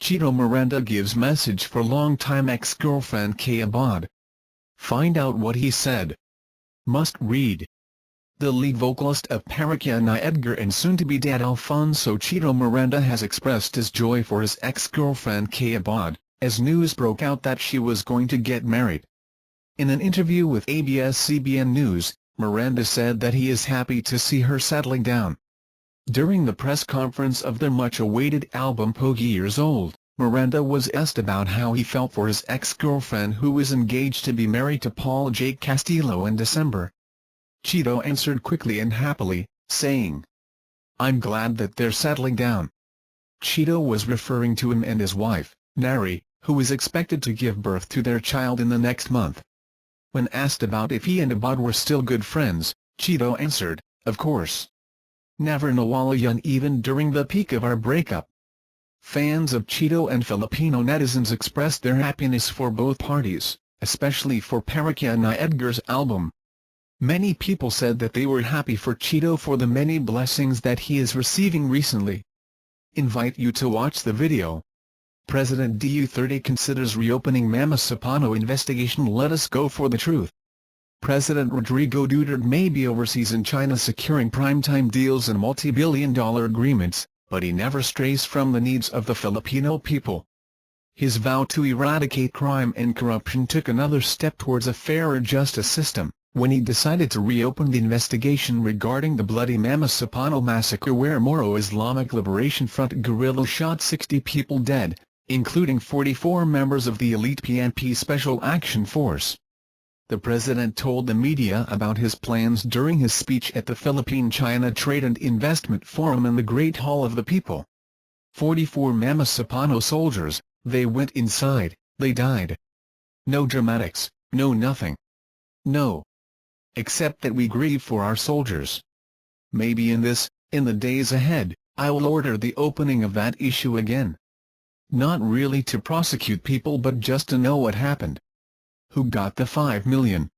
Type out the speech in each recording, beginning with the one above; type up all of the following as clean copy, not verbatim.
Chito Miranda gives message for longtime ex-girlfriend Kaye Abad. Find out what he said. Must read. The lead vocalist of Parokya Edgar and soon-to-be dad Alfonso Chito Miranda has expressed his joy for his ex-girlfriend Kaye Abad, as news broke out that she was going to get married. In an interview with ABS-CBN News, Miranda said that he is happy to see her settling down. During the press conference of their much-awaited album Pogi Years Old, Miranda was asked about how he felt for his ex-girlfriend who was engaged to be married to Paul Jake Castillo in December. Chito answered quickly and happily, saying, "I'm glad that they're settling down." Chito was referring to him and his wife, Neri, who is expected to give birth to their child in the next month. When asked about if he and Abad were still good friends, Chito answered, "Of course. Never nawala yun even during the peak of our breakup." Fans of Chito and Filipino netizens expressed their happiness for both parties, especially for Parokya Edgar's album. Many people said that they were happy for Chito for the many blessings that he is receiving recently. Invite you to watch the video. President Duterte considers reopening Mama Sapano investigation. Let us go for the truth. President Rodrigo Duterte may be overseas in China securing primetime deals and multi-billion-dollar agreements, but he never strays from the needs of the Filipino people. His vow to eradicate crime and corruption took another step towards a fairer justice system, when he decided to reopen the investigation regarding the bloody Mama Sapano massacre where Moro Islamic Liberation Front guerrillas shot 60 people dead, including 44 members of the elite PNP Special Action Force. The president told the media about his plans during his speech at the Philippine-China Trade and Investment Forum in the Great Hall of the People. 44 Mama Sapano soldiers, they went inside, they died. No dramatics, no nothing. No. Except that we grieve for our soldiers. Maybe in the days ahead, I will order the opening of that issue again. Not really to prosecute people but just to know what happened. Who got the $5 million?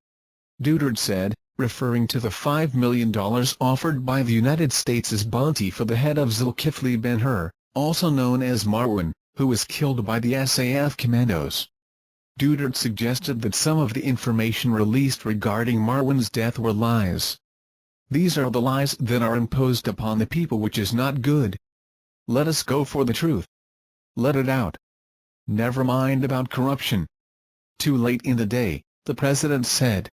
Duterte said, referring to the $5 million offered by the United States as bounty for the head of Zulkifli Ben-Hur, also known as Marwan, who was killed by the SAF commandos. Duterte suggested that some of the information released regarding Marwan's death were lies. These are the lies that are imposed upon the people, which is not good. Let us go for the truth. Let it out. Never mind about corruption. Too late in the day, the president said.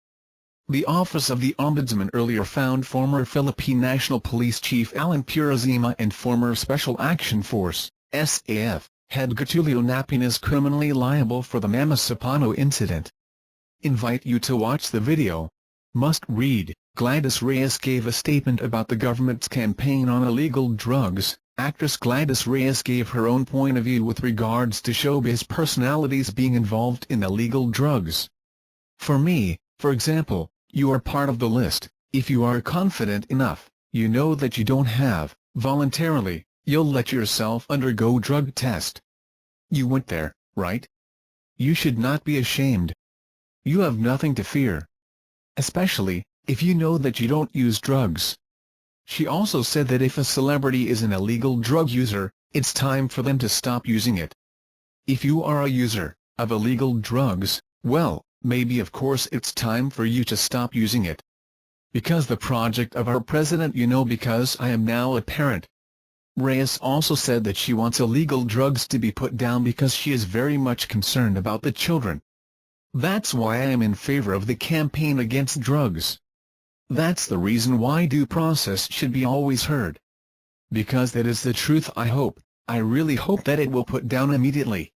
The Office of the Ombudsman earlier found former Philippine National Police Chief Alan Purazima and former Special Action Force, SAF, head Gatulio Napinas criminally liable for the Mama Sapano incident. Invite you to watch the video. Must read. Gladys Reyes gave a statement about the government's campaign on illegal drugs. Actress Gladys Reyes gave her own point of view with regards to showbiz personalities being involved in illegal drugs. "For me, for example, you are part of the list. If you are confident enough, you know that you don't have, voluntarily, you'll let yourself undergo drug test. You went there, right? You should not be ashamed. You have nothing to fear. Especially, if you know that you don't use drugs." She also said that if a celebrity is an illegal drug user, it's time for them to stop using it. If you are a user of illegal drugs, well, maybe of course it's time for you to stop using it. Because the project of our president, you know, because I am now a parent. Reyes also said that she wants illegal drugs to be put down because she is very much concerned about the children. "That's why I am in favor of the campaign against drugs. That's the reason why due process should be always heard. Because that is the truth. I really hope that it will put down immediately."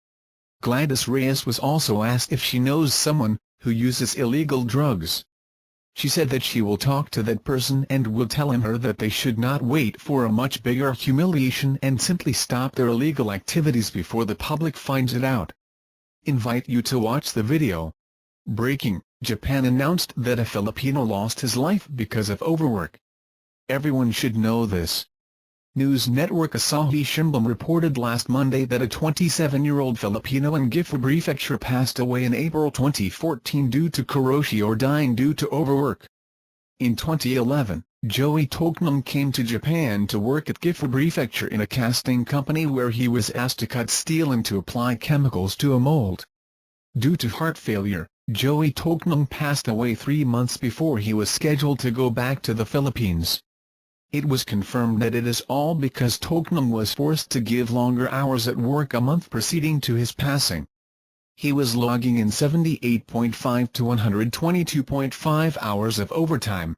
Gladys Reyes was also asked if she knows someone who uses illegal drugs. She said that she will talk to that person and will tell him that they should not wait for a much bigger humiliation and simply stop their illegal activities before the public finds it out. Invite you to watch the video. Breaking: Japan announced that a Filipino lost his life because of overwork. Everyone should know this. News network Asahi Shimbun reported last Monday that a 27-year-old Filipino in Gifu Prefecture passed away in April 2014 due to karoshi or dying due to overwork. In 2011, Joey Toknung came to Japan to work at Gifu Prefecture in a casting company where he was asked to cut steel and to apply chemicals to a mold. Due to heart failure, Joey Toknung passed away 3 months before he was scheduled to go back to the Philippines. It was confirmed that it is all because Toknung was forced to give longer hours at work a month preceding to his passing. He was logging in 78.5 to 122.5 hours of overtime.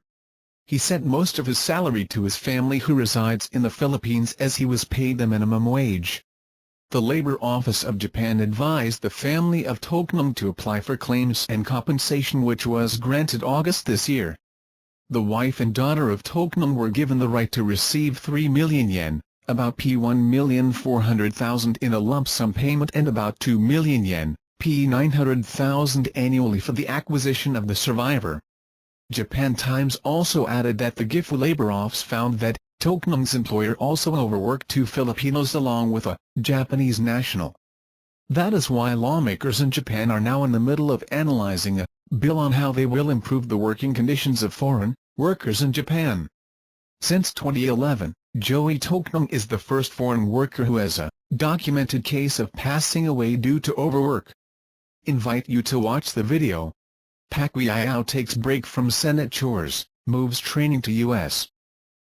He sent most of his salary to his family who resides in the Philippines as he was paid the minimum wage. The Labor Office of Japan advised the family of Toknung to apply for claims and compensation, which was granted August this year. The wife and daughter of Toknung were given the right to receive 3 million yen, about P1,400,000 in a lump sum payment, and about 2 million yen, P900,000 annually for the acquisition of the survivor. Japan Times also added that the Gifu Labor Office found that Toknung's employer also overworked 2 Filipinos along with a Japanese national. That is why lawmakers in Japan are now in the middle of analyzing a bill on how they will improve the working conditions of foreign workers in Japan. Since 2011, Joey Toknung is the first foreign worker who has a documented case of passing away due to overwork. Invite you to watch the video. Pacquiao takes break from Senate chores, moves training to U.S.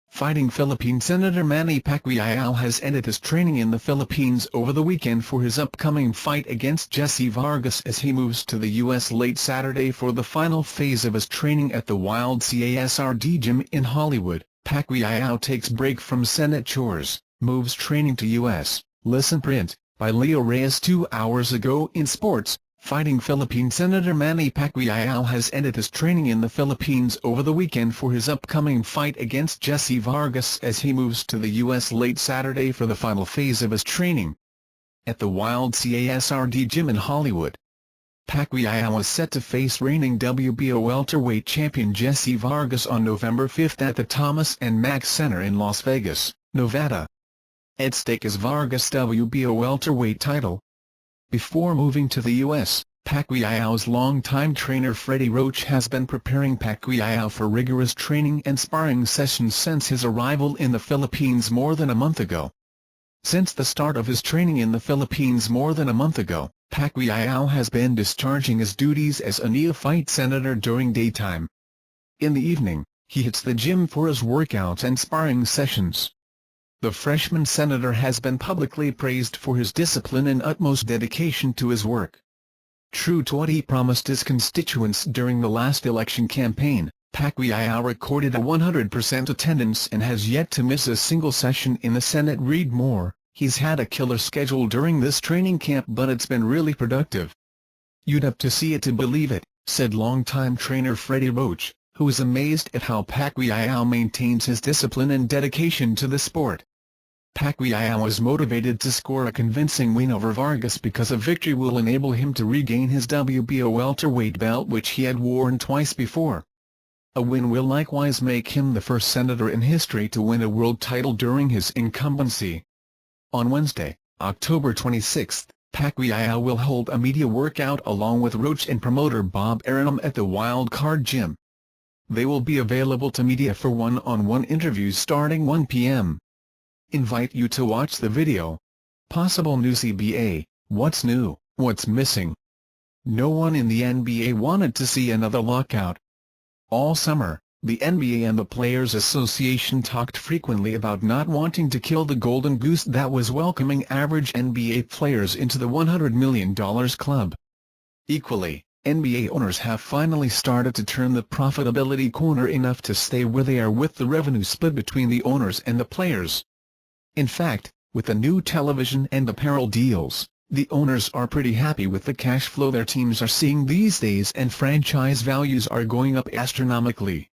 Fighting Philippine Senator Manny Pacquiao has ended his training in the Philippines over the weekend for his upcoming fight against Jesse Vargas as he moves to the U.S. late Saturday for the final phase of his training at the Wild CASRD gym in Hollywood. Pacquiao takes break from Senate chores, moves training to U.S. Listen print, by Leo Reyes. 2 hours ago in sports, fighting Philippine Senator Manny Pacquiao has ended his training in the Philippines over the weekend for his upcoming fight against Jesse Vargas as he moves to the U.S. late Saturday for the final phase of his training. At the Wild CASRD gym in Hollywood, Pacquiao is set to face reigning WBO welterweight champion Jesse Vargas on November 5 at the Thomas & Mack Center in Las Vegas, Nevada. At stake is Vargas' WBO welterweight title. Before moving to the U.S., Pacquiao's longtime trainer Freddie Roach has been preparing Pacquiao for rigorous training and sparring sessions since his arrival in the Philippines more than a month ago. Since the start of his training in the Philippines more than a month ago, Pacquiao has been discharging his duties as a neophyte senator during daytime. In the evening, he hits the gym for his workouts and sparring sessions. The freshman senator has been publicly praised for his discipline and utmost dedication to his work. True to what he promised his constituents during the last election campaign, Pacquiao recorded a 100% attendance and has yet to miss a single session in the Senate. Read more. He's had a killer schedule during this training camp, but it's been really productive. You'd have to see it to believe it, said longtime trainer Freddie Roach, who is amazed at how Pacquiao maintains his discipline and dedication to the sport. Pacquiao is motivated to score a convincing win over Vargas because a victory will enable him to regain his WBO welterweight belt, which he had worn twice before. A win will likewise make him the first senator in history to win a world title during his incumbency. On Wednesday, October 26, Pacquiao will hold a media workout along with Roach and promoter Bob Arum at the Wild Card Gym. They will be available to media for one-on-one interviews starting 1 p.m. Invite you to watch the video. Possible new CBA, what's new, what's missing? No one in the NBA wanted to see another lockout. All summer, the NBA and the Players Association talked frequently about not wanting to kill the golden goose that was welcoming average NBA players into the $100 million club. Equally, NBA owners have finally started to turn the profitability corner enough to stay where they are with the revenue split between the owners and the players. In fact, with the new television and apparel deals, the owners are pretty happy with the cash flow their teams are seeing these days, and franchise values are going up astronomically.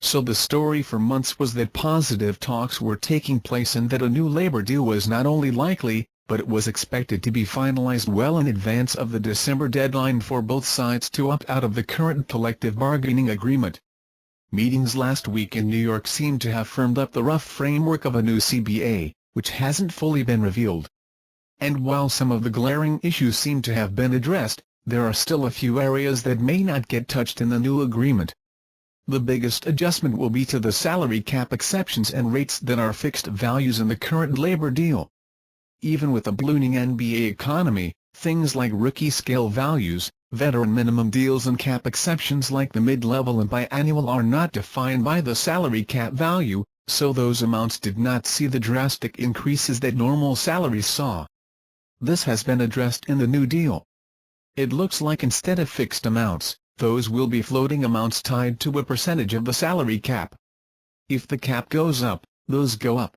So the story for months was that positive talks were taking place and that a new labor deal was not only likely, but it was expected to be finalized well in advance of the December deadline for both sides to opt out of the current collective bargaining agreement. Meetings last week in New York seemed to have firmed up the rough framework of a new CBA, which hasn't fully been revealed. And while some of the glaring issues seem to have been addressed, there are still a few areas that may not get touched in the new agreement. The biggest adjustment will be to the salary cap exceptions and rates that are fixed values in the current labor deal. Even with a ballooning NBA economy, things like rookie scale values, veteran minimum deals and cap exceptions like the mid-level and biannual are not defined by the salary cap value, so those amounts did not see the drastic increases that normal salaries saw. This has been addressed in the new deal. It looks like instead of fixed amounts, those will be floating amounts tied to a percentage of the salary cap. If the cap goes up, those go up.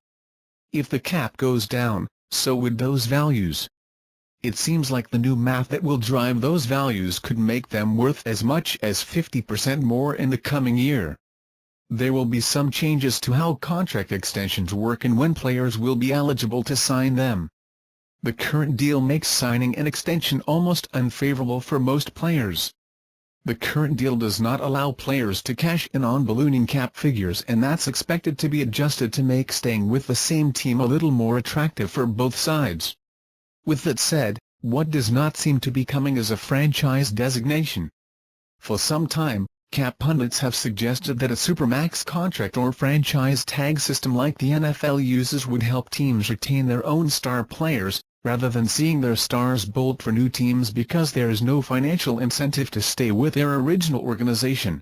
If the cap goes down, so would those values. It seems like the new math that will drive those values could make them worth as much as 50% more in the coming year. There will be some changes to how contract extensions work and when players will be eligible to sign them. The current deal makes signing an extension almost unfavorable for most players. The current deal does not allow players to cash in on ballooning cap figures, and that's expected to be adjusted to make staying with the same team a little more attractive for both sides. With that said, what does not seem to be coming is a franchise designation. For some time, cap pundits have suggested that a supermax contract or franchise tag system like the NFL uses would help teams retain their own star players, rather than seeing their stars bolt for new teams because there is no financial incentive to stay with their original organization.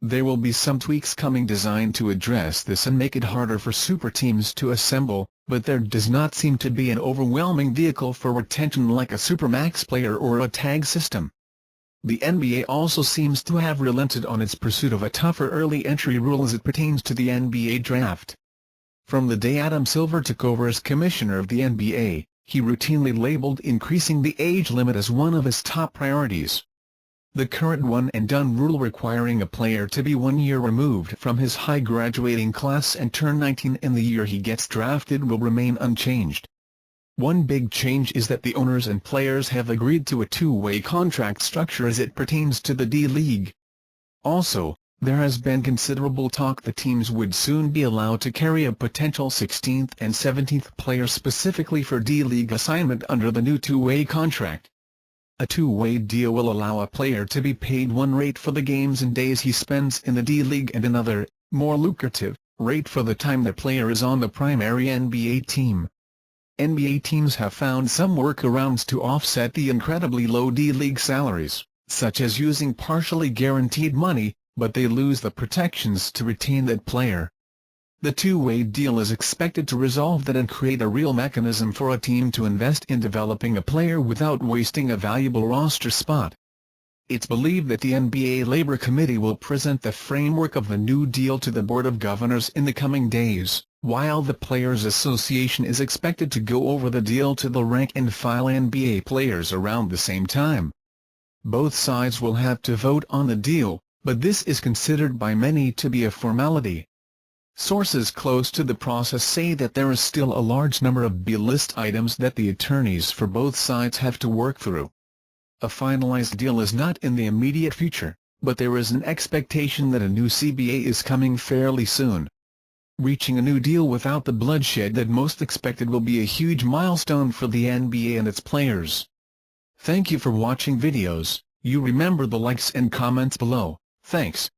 There will be some tweaks coming designed to address this and make it harder for super teams to assemble, but there does not seem to be an overwhelming vehicle for retention like a supermax player or a tag system. The NBA also seems to have relented on its pursuit of a tougher early entry rule as it pertains to the NBA draft. From the day Adam Silver took over as commissioner of the NBA, he routinely labeled increasing the age limit as one of his top priorities. The current one-and-done rule requiring a player to be 1 year removed from his high graduating class and turn 19 in the year he gets drafted will remain unchanged. One big change is that the owners and players have agreed to a two-way contract structure as it pertains to the D-League. Also, there has been considerable talk that teams would soon be allowed to carry a potential 16th and 17th player specifically for D-League assignment under the new two-way contract. A two-way deal will allow a player to be paid one rate for the games and days he spends in the D-League and another, more lucrative, rate for the time the player is on the primary NBA team. NBA teams have found some workarounds to offset the incredibly low D-League salaries, such as using partially guaranteed money, but they lose the protections to retain that player. The two-way deal is expected to resolve that and create a real mechanism for a team to invest in developing a player without wasting a valuable roster spot. It's believed that the NBA Labor Committee will present the framework of the new deal to the Board of Governors in the coming days, while the Players Association is expected to go over the deal to the rank-and-file NBA players around the same time. Both sides will have to vote on the deal, but this is considered by many to be a formality. Sources close to the process say that there is still a large number of B-list items that the attorneys for both sides have to work through. A finalized deal is not in the immediate future, but there is an expectation that a new CBA is coming fairly soon. Reaching a new deal without the bloodshed that most expected will be a huge milestone for the NBA and its players. Thank you for watching videos. You remember the likes and comments below. Thanks.